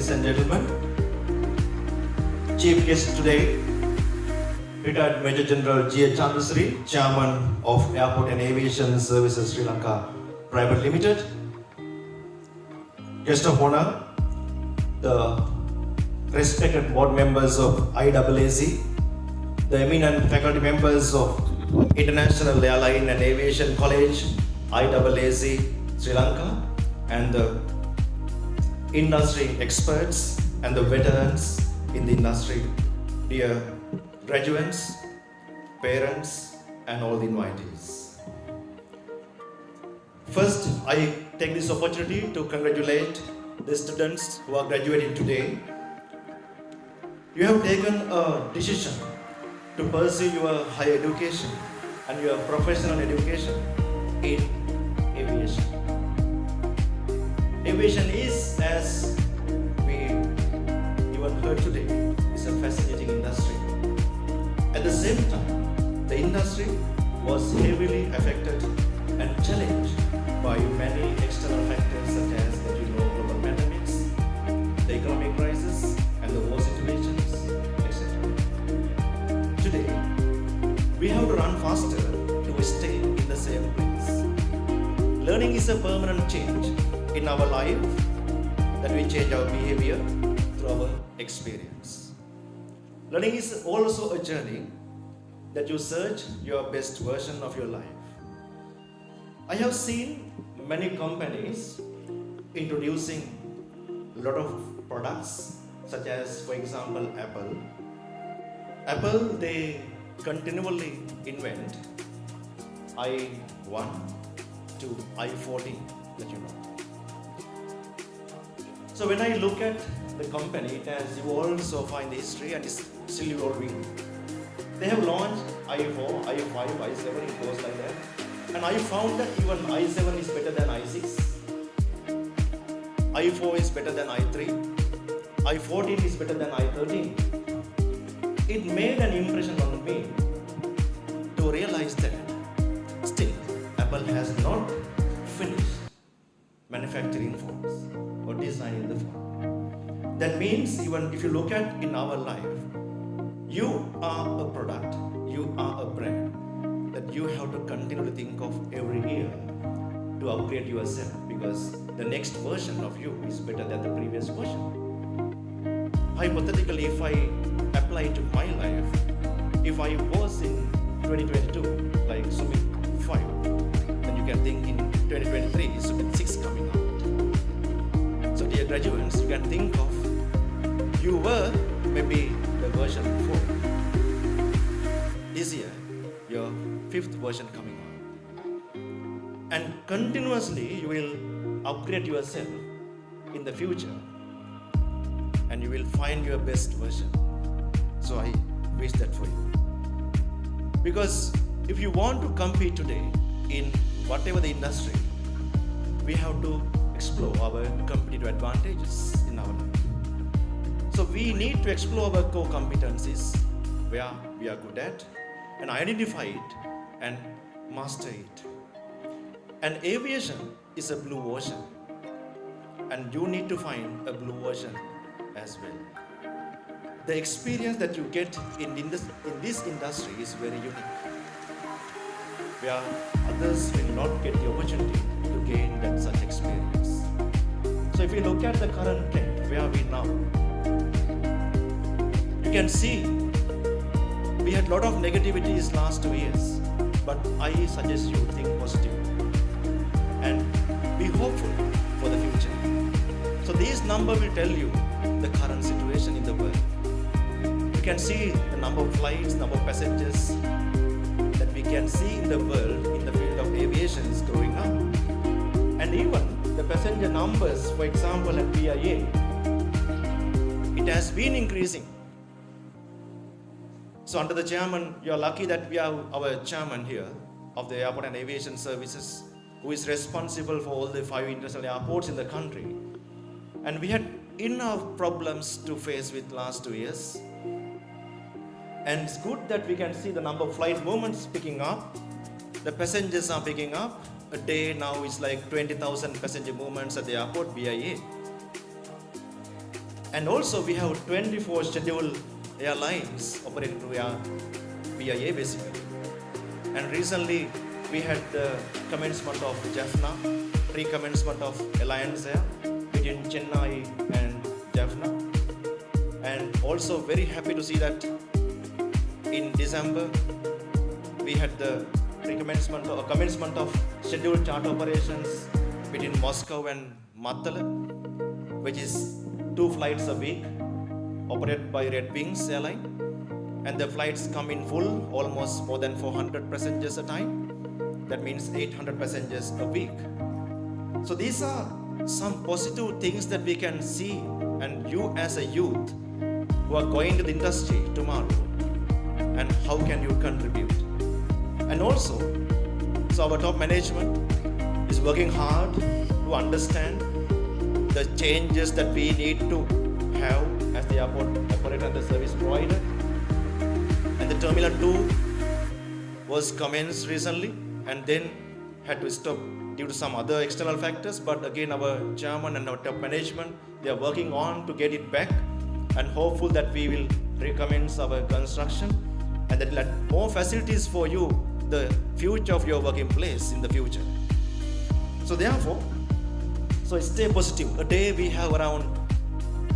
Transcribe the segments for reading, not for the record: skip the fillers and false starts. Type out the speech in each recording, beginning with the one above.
ladies and gentlemen, chief guest today, retired Major General 𝐺𝐻𝐶𝐵, Chairman of Airport and Aviation Services Sri Lanka Private Limited. Guest of honor, the respected board members of 𝐼𝐸𝐴𝐵, the eminent faculty members of International Airline and Aviation College, 𝐼𝐸𝐴𝐵 Sri Lanka, and the industry experts and the veterans in the industry, dear graduates, parents, and all the invitees. First, I take this opportunity to congratulate the students who are graduating today. You have taken a decision to pursue your higher education and your professional education in aviation. Aviation is, as we even heard today, is a fascinating industry. At the same time, the industry was heavily affected and challenged by many external factors such as global pandemics, the economic crisis, and the war situations, etc. Today, we have to run faster to stay in the same place. Learning is a permanent change in our life, that we change our behavior through our experience. Learning is also a journey that you search your best version of your life. I have seen many companies introducing a lot of products, such as, for example, Apple. Apple, they continually invent i1 to i14, that you know. So when I look at the company, it has evolved so far in the history and is still evolving. They have launched i4, i5, i7, it goes like that. And I found that even i7 is better than i6, i4 is better than i3, i14 is better than i13. It made an impression on me to realize that still Apple has not finished manufacturing phones or designing the phone. That means even if you look at in our life, you are a product, you are a brand that you have to continually think of every year to upgrade yourself, because the next version of you is better than the previous version. Hypothetically, if I apply to my life, if I was in 2022 like Sumith 5, then you can think in 2023 is Sumith 6 coming out. So dear graduates, you can think of you were maybe the version 4. This year, your 5th version coming out. And continuously you will upgrade yourself in the future and you will find your best version. So I wish that for you. Because if you want to compete today in whatever the industry, we have to explore our competitive advantages in our life. So we need to explore our core competencies, where we are good at, and identify it and master it. And aviation is a blue ocean, and you need to find a blue ocean as well. The experience that you get in this industry is very unique, where others will not get the opportunity to gain that such experience. So if you look at the current trend, where are we now? You can see we had a lot of negativities last 2 years, but I suggest you think positive and be hopeful for the future. So these numbers will tell you the current situation in the world. You can see the number of flights, number of passengers that we can see in the world in the field of aviation is growing up. And even the passenger numbers, for example at BIA, it has been increasing. So under the chairman, you are lucky that we have our chairman here of the Airport and Aviation Services, who is responsible for all the 5 international airports in the country. And we had enough problems to face with last 2 years. And it's good that we can see the number of flight movements picking up. The passengers are picking up. A day now is like 20,000 passenger movements at the airport, BIA. And also we have 24 scheduled airlines operating through 𝑉𝐼𝐴 basically. And recently we had the commencement of Jaffna, pre-commencement of Alliance Air between Chennai and Jaffna. And also very happy to see that in December we had the commencement of scheduled charter operations between Moscow and Mattala, which is 2 flights a week operated by Red Wings Airline. And the flights come in full, almost more than 400 passengers a time. That means 800 passengers a week. So these are some positive things that we can see, and you as a youth who are going to the industry tomorrow, and how can you contribute? And also, so our top management is working hard to understand the changes that we need to have as the airport operator and the service provider. And the Terminal 2 was commenced recently and then had to stop due to some other external factors. But again, our chairman and our top management, they are working on to get it back, and hopeful that we will recommence our construction and that will add more facilities for you, the future of your working place in the future. So therefore, so stay positive. A day we have around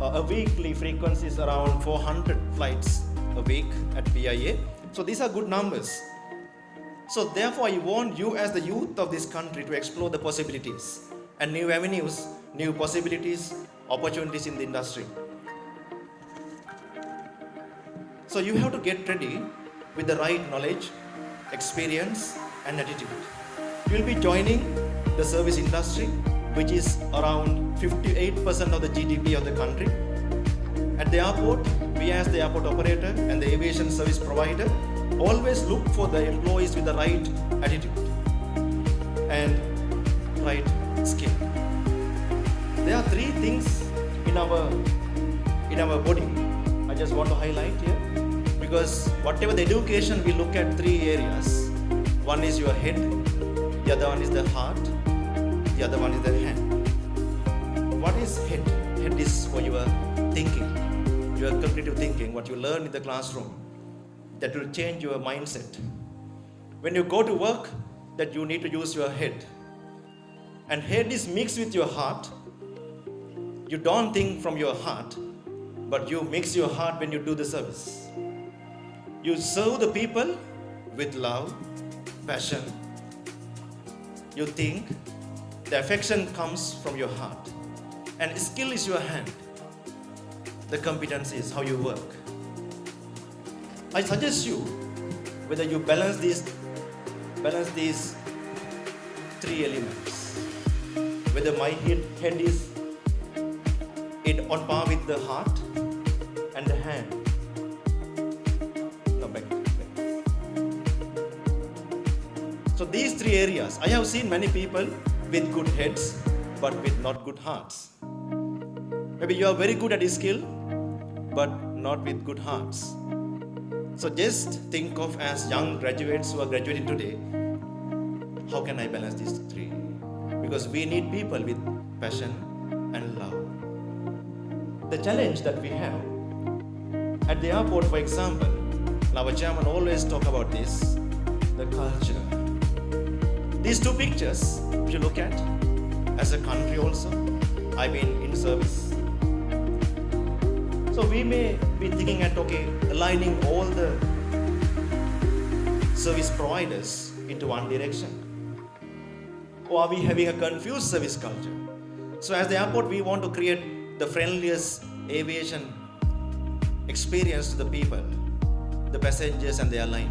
a weekly frequencies around 400 flights a week at 𝑉𝐼𝐴. So these are good numbers. So therefore, I want you as the youth of this country to explore the possibilities and new avenues, new possibilities, opportunities in the industry. So you have to get ready with the right knowledge, experience and attitude. You will be joining the service industry, which is around 58% of the GDP of the country. At the airport, we as the airport operator and the aviation service provider always look for the employees with the right attitude and right skill. There are 3 things in our body I just want to highlight here, because whatever the education, we look at 3 areas. One is your head, the other one is the heart, the other one is the hand. What is head? Head is for your thinking, your cognitive thinking, what you learn in the classroom, that will change your mindset. When you go to work, that you need to use your head. And head is mixed with your heart. You don't think from your heart, but you mix your heart when you do the service. You serve the people with love, passion. You think, the affection comes from your heart. And skill is your hand. The competence is how you work. I suggest you, whether you balance these 3 elements, whether my head is on par with the heart and the hand. No, back. So these 3 areas, I have seen many people with good heads, but with not good hearts. Maybe you are very good at a skill, but not with good hearts. So just think of, as young graduates who are graduating today, how can I balance these 3? Because we need people with passion and love. The challenge that we have at the airport, for example, our chairman always talk about this, the culture. These 2 pictures, if you look at, as a country also, I've been in service. So we may be thinking at, okay, aligning all the service providers into one direction. Or are we having a confused service culture? So as the airport, we want to create the friendliest aviation experience to the people, the passengers and the airline.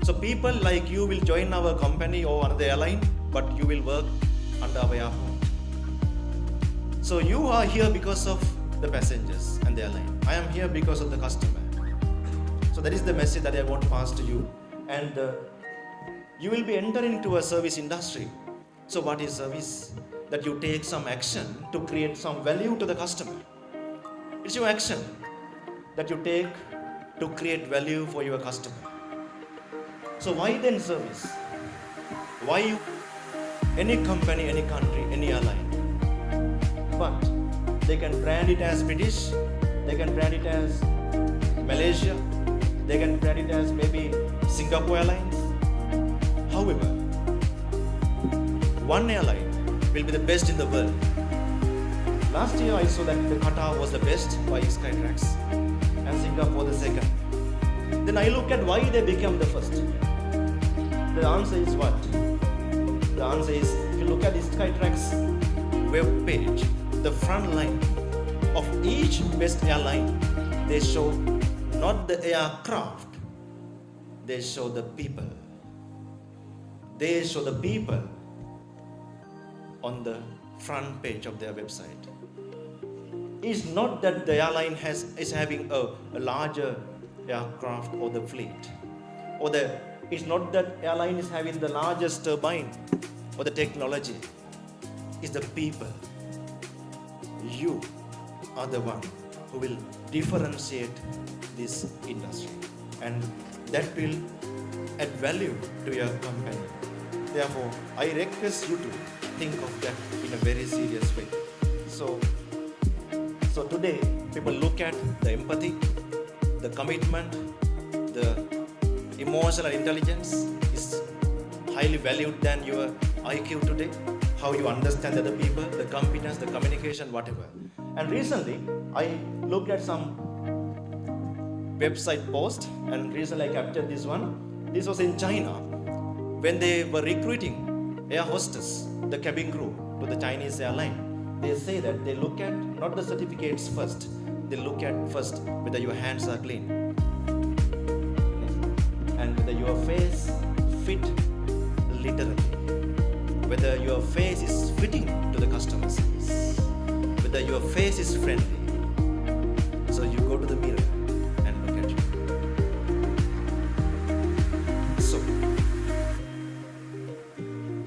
So people like you will join our company or another airline, but you will work under our airport. So you are here because of the passengers and the airline. I am here because of the customer. So that is the message that I want to pass to you. And you will be entering into a service industry. So what is service? That you take some action to create some value to the customer. It's your action that you take to create value for your customer. So why then service? Why any company, any country, any airline? But They can brand it as British, they can brand it as Malaysia, they can brand it as maybe Singapore Airlines. However, one airline will be the best in the world. Last year I saw that the Qatar was the best by Skytrax and Singapore the second. Then I look at why they became the first. The answer is what? The answer is, if you look at the Skytrax web page, the front line of each best airline, they show not the aircraft, they show the people. They show the people on the front page of their website. It's not that the airline is having a larger aircraft or the fleet, or it's not that airline is having the largest turbine or the technology. It's the people. You are the one who will differentiate this industry, and that will add value to your company. Therefore, I request you to think of that in a very serious way. So today, people look at the empathy, the commitment, the emotional intelligence is highly valued than your IQ today, how you understand other people, the competence, the communication, whatever. And recently, I looked at some website post, and recently I captured this one. This was in China, when they were recruiting air hostess, the cabin crew, to the Chinese airline. They say that they look at not the certificates first, they look at first whether your hands are clean and whether your face fit literally, whether your face is fitting to the customer service, whether your face is friendly. So you go to the mirror and look at you. So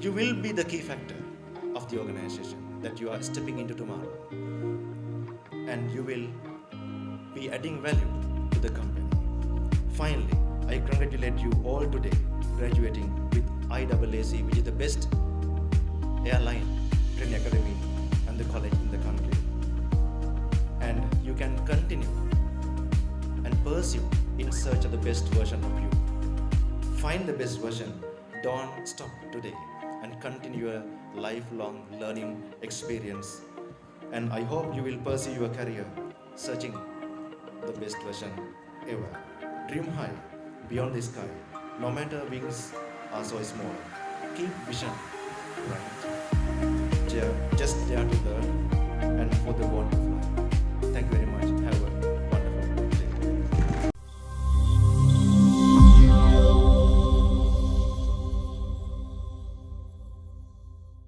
you will be the key factor of the organization that you are stepping into tomorrow, and you will be adding value to the company. Finally, I congratulate you all today graduating with 𝐼𝙤𝙬𝐼𝐻, which is the best airline training academy and the college in the country. And you can continue and pursue in search of the best version of you. Find the best version. Don't stop today and continue your lifelong learning experience. And I hope you will pursue your career searching the best version ever. Dream high, beyond the sky. No matter wings are so small, keep vision bright. Just dare to learn and for the world